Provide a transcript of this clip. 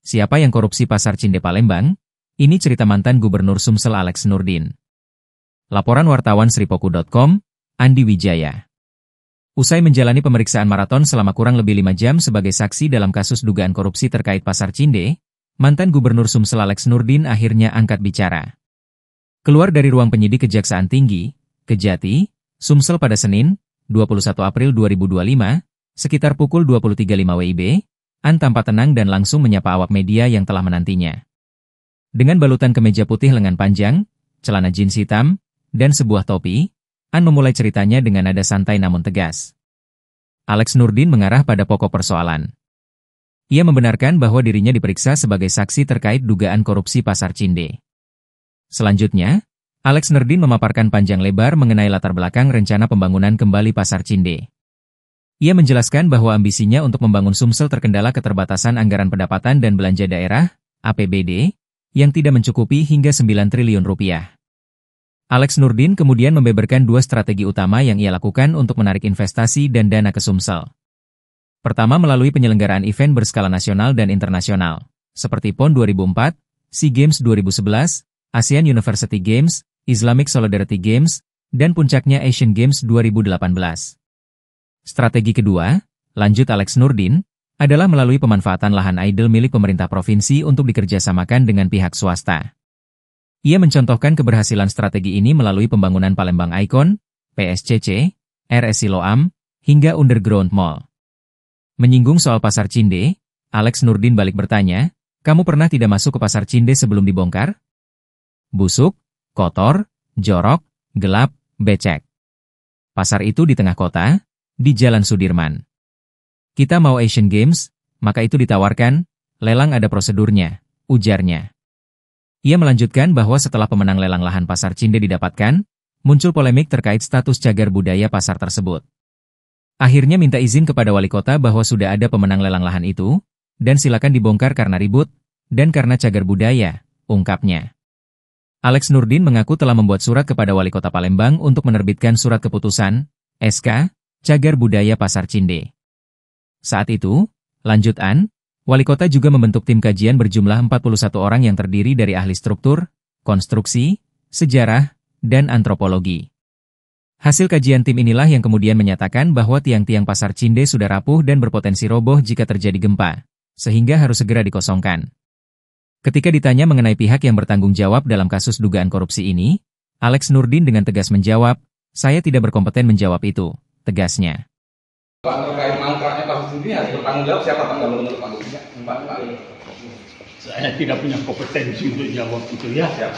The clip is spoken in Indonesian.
Siapa yang korupsi Pasar Cinde Palembang? Ini cerita mantan Gubernur Sumsel Alex Nurdin. Laporan wartawan Sripoku.com, Andi Wijaya. Usai menjalani pemeriksaan maraton selama kurang lebih 5 jam sebagai saksi dalam kasus dugaan korupsi terkait Pasar Cinde, mantan Gubernur Sumsel Alex Nurdin akhirnya angkat bicara. Keluar dari ruang penyidik Kejaksaan Tinggi, Kejati, Sumsel pada Senin, 21 April 2025, sekitar pukul 23.05 WIB, An tampak tenang dan langsung menyapa awak media yang telah menantinya. Dengan balutan kemeja putih lengan panjang, celana jeans hitam, dan sebuah topi, An memulai ceritanya dengan nada santai namun tegas. Alex Nurdin mengarah pada pokok persoalan. Ia membenarkan bahwa dirinya diperiksa sebagai saksi terkait dugaan korupsi Pasar Cinde. Selanjutnya, Alex Nurdin memaparkan panjang lebar mengenai latar belakang rencana pembangunan kembali Pasar Cinde. Ia menjelaskan bahwa ambisinya untuk membangun Sumsel terkendala keterbatasan anggaran pendapatan dan belanja daerah, APBD, yang tidak mencukupi hingga 9 triliun rupiah. Alex Nurdin kemudian membeberkan dua strategi utama yang ia lakukan untuk menarik investasi dan dana ke Sumsel. Pertama melalui penyelenggaraan event berskala nasional dan internasional, seperti PON 2004, SEA Games 2011, ASEAN University Games, Islamic Solidarity Games, dan puncaknya Asian Games 2018. Strategi kedua, lanjut Alex Nurdin, adalah melalui pemanfaatan lahan idle milik pemerintah provinsi untuk dikerjasamakan dengan pihak swasta. Ia mencontohkan keberhasilan strategi ini melalui pembangunan Palembang Icon, PSCC, RS Siloam, hingga Underground Mall. Menyinggung soal Pasar Cinde, Alex Nurdin balik bertanya, kamu pernah tidak masuk ke Pasar Cinde sebelum dibongkar? Busuk, kotor, jorok, gelap, becek. Pasar itu di tengah kota, di Jalan Sudirman. Kita mau Asian Games, maka itu ditawarkan, lelang ada prosedurnya, ujarnya. Ia melanjutkan bahwa setelah pemenang lelang lahan Pasar Cinde didapatkan, muncul polemik terkait status cagar budaya pasar tersebut. Akhirnya minta izin kepada wali kota bahwa sudah ada pemenang lelang lahan itu, dan silakan dibongkar karena ribut, dan karena cagar budaya, ungkapnya. Alex Nurdin mengaku telah membuat surat kepada wali kota Palembang untuk menerbitkan surat keputusan, SK, Cagar Budaya Pasar Cinde. Saat itu, lanjut An, wali kota juga membentuk tim kajian berjumlah 41 orang yang terdiri dari ahli struktur, konstruksi, sejarah, dan antropologi. Hasil kajian tim inilah yang kemudian menyatakan bahwa tiang-tiang Pasar Cinde sudah rapuh dan berpotensi roboh jika terjadi gempa, sehingga harus segera dikosongkan. Ketika ditanya mengenai pihak yang bertanggung jawab dalam kasus dugaan korupsi ini, Alex Nurdin dengan tegas menjawab, saya tidak berkompeten menjawab itu, tegasnya. Terkait mangkraknya kasus ini harus bertanggung jawab siapa Pak kalau menurut Pak? Saya tidak punya kompetensi untuk jawab itu ya. Siap.